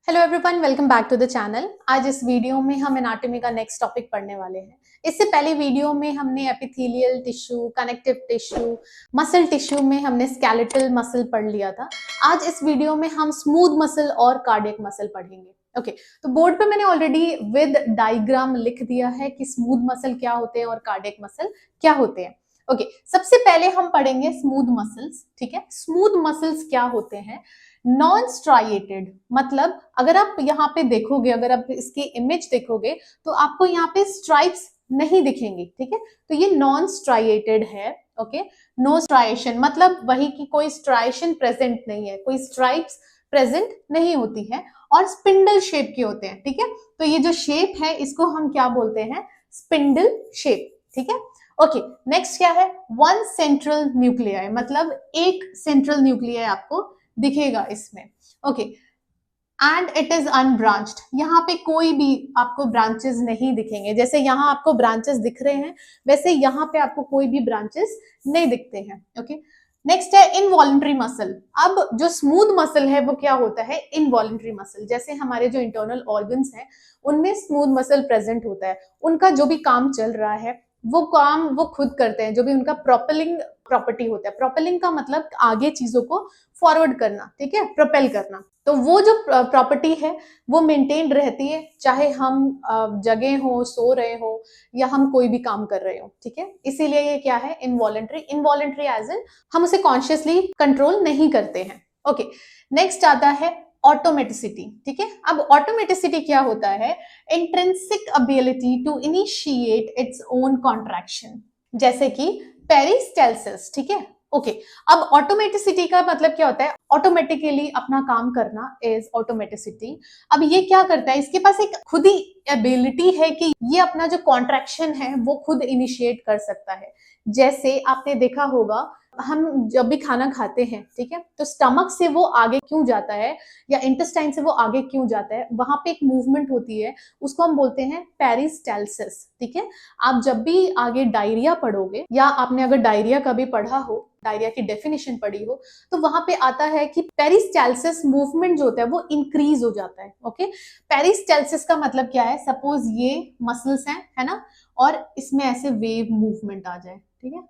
Hello everyone, welcome back to the channel. आज इस video में हम एनाटॉमी का नेक्स्ट टॉपिक पढ़ने वाले हैं। इससे पहले वीडियो में हमने epithelial tissue, connective tissue, muscle tissue में हमने स्केलेटल मसल पढ़ लिया था। आज इस वीडियो में हम स्मूथ मसल और कार्डियक मसल पढ़ेंगे। ओके, तो बोर्ड पे मैंने ऑलरेडी विद डायग्राम लिख दिया है कि स्मूथ मसल क्या होते हैं और कार्डियक मसल क्या होते हैं। ओके, सबसे पहले हम पढ़ेंगे स्मूथ मसल्स। ठीक है, स्मूथ मसल्स क्या होते हैं? नॉन स्ट्राइएटेड मतलब अगर आप यहाँ पे देखोगे, अगर आप इसकी इमेज देखोगे तो आपको यहाँ पे स्ट्राइप्स नहीं दिखेंगी। ठीक है, तो ये नॉन स्ट्राइएटेड है। ओके, नो स्ट्राइएशन मतलब वही कि कोई स्ट्राइएशन प्रेजेंट नहीं है, कोई स्ट्राइप्स प्रेजेंट नहीं होती है और स्पिंडल शेप के होते हैं। ठीक है, तो ये जो शेप है इसको हम क्या बोलते हैं? Spindle shape. ठीक है, ओके, नेक्स्ट क्या है? वन सेंट्रल न्यूक्लियाई मतलब एक सेंट्रल न्यूक्लियाई आपको दिखेगा इसमें। Okay, and it is unbranched, यहाँ पे कोई भी आपको ब्रांचेस नहीं दिखेंगे। जैसे यहाँ आपको ब्रांचेस दिख रहे हैं वैसे यहाँ पे आपको कोई भी ब्रांचेस नहीं दिखते हैं। ओके, नेक्स्ट है इनवॉलेंट्री मसल। अब जो स्मूथ मसल है वो क्या होता है? Involuntary muscle. जैसे हमारे जो इंटरनल ऑर्गन्स हैं उनमें स्मूथ मसल प्रेजेंट होता है, उनका जो भी काम चल रहा है वो काम वो खुद करते हैं, जो भी उनका प्रोपेलिंग प्रॉपर्टी होता है। प्रोपेलिंग का मतलब आगे चीजों को फॉरवर्ड करना। ठीक है, प्रोपेल करना। तो वो जो प्रॉपर्टी है वो मेंटेन रहती है, चाहे हम जगे हो, सो रहे हो या हम कोई भी काम कर रहे हो। ठीक है, इसीलिए ये क्या है? इनवॉलेंट्री। इनवॉलेंट्री एज इन हम उसे कॉन्शियसली कंट्रोल नहीं करते हैं। ओके, नेक्स्ट आता है ऑटोमेटिसिटी। ठीक है, अब ऑटोमेटिसिटी क्या होता है? Intrinsic ability to initiate its own contraction, जैसे कि पेरिस्टालसिस। ठीक है, ओके, अब ऑटोमेटिसिटी का मतलब क्या होता है? ऑटोमेटिकली अपना काम करना इज ऑटोमेटिसिटी। अब ये क्या करता है? इसके पास एक खुद ही एबिलिटी है कि ये अपना जो कॉन्ट्रैक्शन है वो खुद इनिशिएट कर सकता है। जैसे आपने देखा होगा, हम जब भी खाना खाते हैं, ठीक है, तो स्टमक से वो आगे क्यों जाता है या इंटेस्टाइन से वो आगे क्यों जाता है? वहां पे एक मूवमेंट होती है, उसको हम बोलते हैं पेरिस्टालसिस। ठीक है, आप जब भी आगे डायरिया पढ़ोगे या आपने अगर डायरिया का भी पढ़ा हो, डायरिया की डेफिनेशन पढ़ी हो, तो वहां पे आता है कि पेरिस्टालसिस मूवमेंट जो होता है वो इंक्रीज हो जाता है। ओके, पेरिस्टालसिस का मतलब क्या है? सपोज ये मसल्स हैं, है ना, और इसमें ऐसे वेव मूवमेंट आ जाए। ठीक है,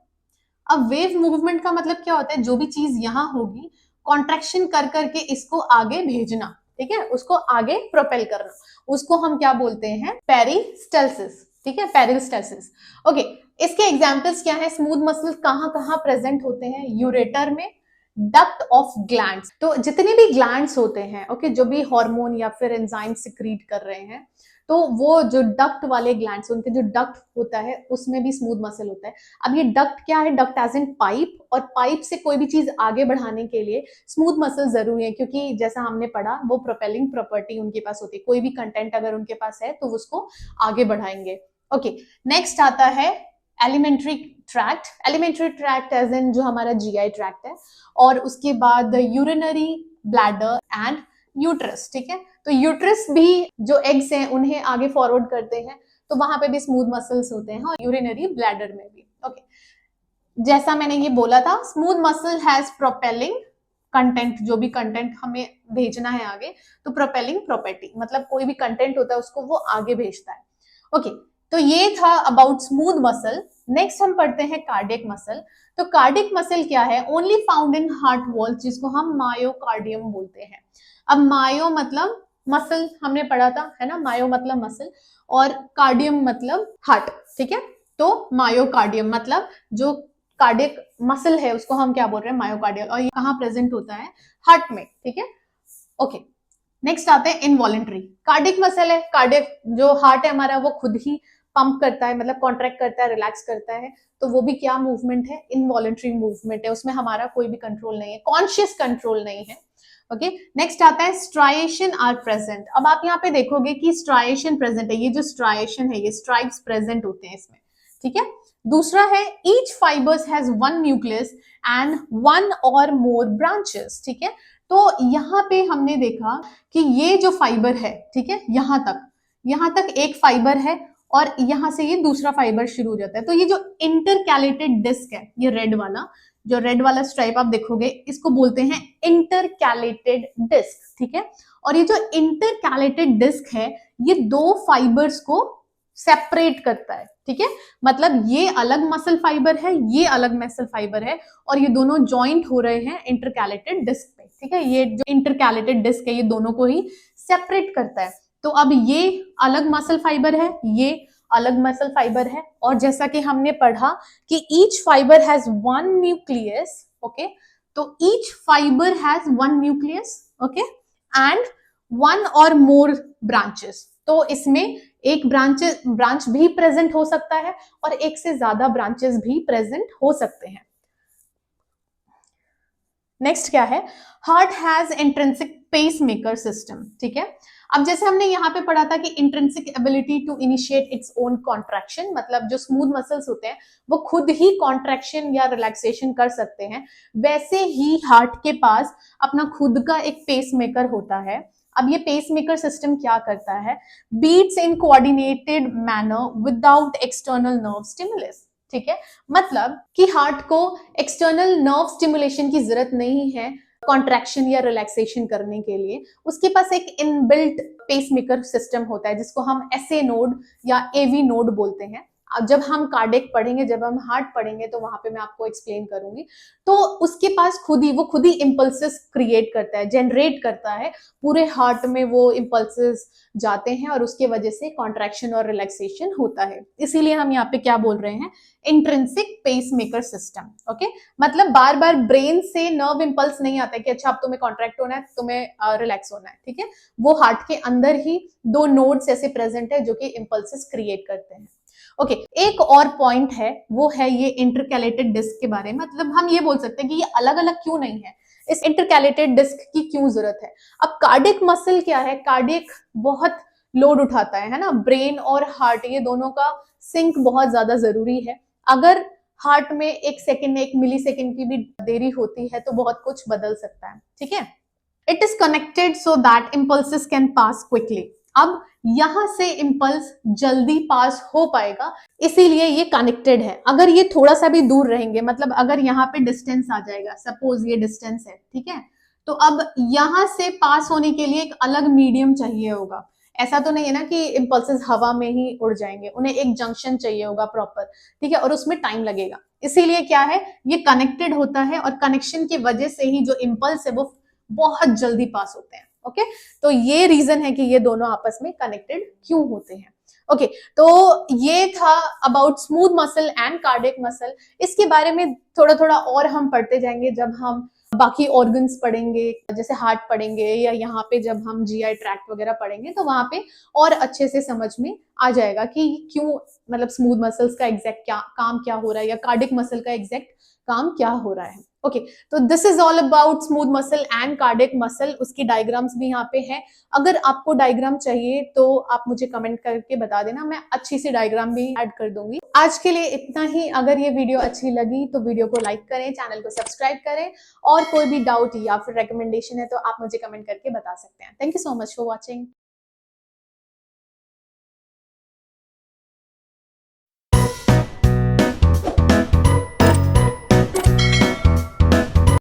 अब वेव मूवमेंट का मतलब क्या होता है? जो भी चीज यहां होगी कॉन्ट्रैक्शन कर करके इसको आगे भेजना। ठीक है, उसको आगे प्रोपेल करना, उसको हम क्या बोलते हैं? पेरिस्टालसिस। ठीक है, पेरिस्टालसिस। ओके, इसके एग्जांपल्स क्या है? स्मूथ मसल कहां कहां प्रेजेंट होते हैं? यूरेटर में, डक्ट ऑफ ग्लैंड्स, तो जितने भी ग्लैंड्स होते हैं, ओके, जो भी हार्मोन या फिर एंजाइम सिक्रीट कर रहे हैं, तो वो जो डक्ट वाले ग्लैंड्स, उनके जो डक्ट होता है उसमें भी स्मूथ मसल होता है। अब ये डक्ट क्या है? डक्ट एज इन पाइप, और पाइप से कोई भी चीज आगे बढ़ाने के लिए स्मूथ मसल जरूरी है, क्योंकि जैसा हमने पढ़ा वो प्रोपेलिंग प्रॉपर्टी उनके पास होती है। कोई भी कंटेंट अगर उनके पास है तो उसको आगे बढ़ाएंगे। ओके, नेक्स्ट आता है elementary tract. Elementary tract as in जो हमारा जीआई ट्रैक्ट है, और उसके बाद यूरिनरी ब्लैडर एंड यूट्रस। ठीक है, तो यूट्रस भी जो एग्स हैं उन्हें आगे फॉरवर्ड करते हैं, तो वहां पे भी स्मूथ मसल्स होते हैं, और यूरिनरी ब्लैडर में भी। ओके, जैसा मैंने ये बोला था, smooth muscle has propelling content, जो भी कंटेंट हमें भेजना है आगे, तो प्रोपेलिंग प्रॉपर्टी मतलब कोई भी कंटेंट होता है उसको वो आगे भेजता है। ओके, तो ये था अबाउट स्मूथ मसल। नेक्स्ट हम पढ़ते हैं कार्डियक मसल। तो कार्डियक मसल क्या है? Only found in heart wall, जिसको हम मायोकार्डियम बोलते हैं। अब मायो मतलब मसल हमने पढ़ा था, है ना, मायो मतलब मसल और कार्डियम मतलब हार्ट। ठीक है, तो मायोकार्डियम मतलब जो कार्डियक मसल है उसको हम क्या बोल रहे हैं? मायोकार्डियल, और ये कहाँ प्रेजेंट होता है? हार्ट में। ठीक है, ओके, नेक्स्ट आते हैं इनवॉलेंट्री। कार्डियक मसल है, कार्डियक जो हार्ट है हमारा वो खुद ही पंप करता है, मतलब कॉन्ट्रैक्ट करता है, रिलैक्स करता है, तो वो भी क्या मूवमेंट है? इनवॉलेंट्री मूवमेंट है, उसमें हमारा कोई भी कंट्रोल नहीं है, कॉन्शियस कंट्रोल नहीं है। ओके, नेक्स्ट आता है स्ट्राइएशन आर प्रेजेंट। अब आप यहाँ पे देखोगे कि स्ट्राइएशन प्रेजेंट है, ये जो स्ट्राइएशन है ये स्ट्राइप्स प्रेजेंट होते हैं इसमें। ठीक है, दूसरा है each fibres has one nucleus and one or more branches. ठीक है, तो यहाँ पे हमने देखा कि ये जो फाइबर है, ठीक है, यहाँ तक एक फाइबर है और यहाँ से ये दूसरा फाइबर शुरू हो जाता है। तो ये जो इंटरकैलेटेड डिस्क है, ये रेड वाला, जो रेड वाला स्ट्राइप आप देखोगे इसको बोलते हैं इंटरकैलेटेड डिस्क, ठीक है। और ये जो इंटरकैलेटेड डिस्क है ये दो फाइबर्स को सेपरेट करता है, ठीक है। मतलब ये अलग मसल फाइबर है, ये अलग मसल फाइबर है, और ये दोनों ज्वाइंट हो रहे हैं इंटरकैलेटेड डिस्क पे, ठीक है। ये जो इंटरकैलेटेड डिस्क है ये दोनों को ही सेपरेट करता है। तो अब ये अलग मसल फाइबर है, ये अलग मसल फाइबर है, और जैसा कि हमने पढ़ा कि each fibre has one nucleus, okay. तो each fibre has one nucleus, okay, and one or more branches. तो इसमें एक ब्रांच भी प्रेजेंट हो सकता है और एक से ज्यादा ब्रांचेस भी प्रेजेंट हो सकते हैं। नेक्स्ट क्या है, heart has intrinsic pacemaker system, ठीक है। अब जैसे हमने यहाँ पे पढ़ा था कि intrinsic ability to initiate its own contraction, मतलब जो स्मूथ मसल्स होते हैं वो खुद ही कॉन्ट्रैक्शन या रिलैक्सेशन कर सकते हैं, वैसे ही हार्ट के पास अपना खुद का एक पेसमेकर होता है। अब ये पेसमेकर सिस्टम क्या करता है, beats in coordinated manner without external nerve stimulus, ठीक है। मतलब कि हार्ट को एक्सटर्नल नर्व स्टिमुलेशन की जरूरत नहीं है कॉन्ट्रैक्शन या रिलैक्सेशन करने के लिए, उसके पास एक इनबिल्ट पेसमेकर सिस्टम होता है जिसको हम एसए नोड या एवी नोड बोलते हैं। अब जब हम कार्डियक पढ़ेंगे, जब हम हार्ट पढ़ेंगे तो वहां पे मैं आपको एक्सप्लेन करूंगी। तो उसके पास खुद ही इंपल्सेस क्रिएट करता है, जनरेट करता है, पूरे हार्ट में वो इंपल्सेस जाते हैं और उसके वजह से कॉन्ट्रैक्शन और रिलैक्सेशन होता है। इसीलिए हम यहाँ पे क्या बोल रहे हैं, इंट्रिंसिक पेसमेकर सिस्टम, ओके। मतलब बार बार ब्रेन से नर्व इंपल्स नहीं आता है कि अच्छा अब तुम्हें कॉन्ट्रैक्ट होना है, तुम्हें रिलैक्स होना है, ठीक है। वो हार्ट के अंदर ही दो नोड्स ऐसे प्रेजेंट है जो कि इंपल्सेस क्रिएट करते हैं, ओके। एक और पॉइंट है, वो है ये इंटरकैलेटेड डिस्क के बारे में। मतलब हम ये बोल सकते हैं कि ये अलग अलग क्यों नहीं है, इस इंटरकैलेटेड डिस्क की क्यों जरूरत है। अब कार्डियक मसल क्या है, कार्डियक बहुत लोड उठाता है ना, ब्रेन और हार्ट ये दोनों का सिंक बहुत ज्यादा जरूरी है। अगर हार्ट में एक सेकंड, एक मिली सेकंड की भी देरी होती है तो बहुत कुछ बदल सकता है, ठीक है। It is connected so that impulses can pass quickly. अब यहां से इंपल्स जल्दी पास हो पाएगा, इसीलिए ये कनेक्टेड है। अगर ये थोड़ा सा भी दूर रहेंगे, मतलब अगर यहाँ पे डिस्टेंस आ जाएगा, सपोज ये डिस्टेंस है, ठीक है, तो अब यहां से पास होने के लिए एक अलग मीडियम चाहिए होगा। ऐसा तो नहीं है ना कि इंपल्सेस हवा में ही उड़ जाएंगे, उन्हें एक जंक्शन चाहिए होगा प्रॉपर, ठीक है, और उसमें टाइम लगेगा। इसीलिए क्या है, ये कनेक्टेड होता है और कनेक्शन की वजह से ही जो इंपल्स है वो बहुत जल्दी पास होते हैं, ओके। तो ये रीजन है कि ये दोनों आपस में कनेक्टेड क्यों होते हैं, ओके। तो ये था about smooth muscle and cardiac muscle. इसके बारे में थोड़ा थोड़ा और हम पढ़ते जाएंगे जब हम बाकी ऑर्गन्स पढ़ेंगे, जैसे हार्ट पढ़ेंगे, या यहाँ पे जब हम जीआई ट्रैक्ट वगैरह पढ़ेंगे तो वहां पे और अच्छे से समझ में आ जाएगा कि क्यों, मतलब स्मूथ मसल्स का एग्जैक्ट क्या काम क्या हो रहा है, या कार्डियक मसल का एग्जैक्ट काम क्या हो रहा है, ओके। तो this is all about smooth muscle and cardiac muscle. उसकी डायग्राम्स भी यहाँ पे है। अगर आपको डायग्राम चाहिए तो आप मुझे कमेंट करके बता देना, मैं अच्छी सी डायग्राम भी ऐड कर दूंगी। आज के लिए इतना ही। अगर ये वीडियो अच्छी लगी तो वीडियो को लाइक करें, चैनल को सब्सक्राइब करें, और कोई भी डाउट या फिर रिकमेंडेशन है तो आप मुझे कमेंट करके बता सकते हैं। Thank you so much for watching.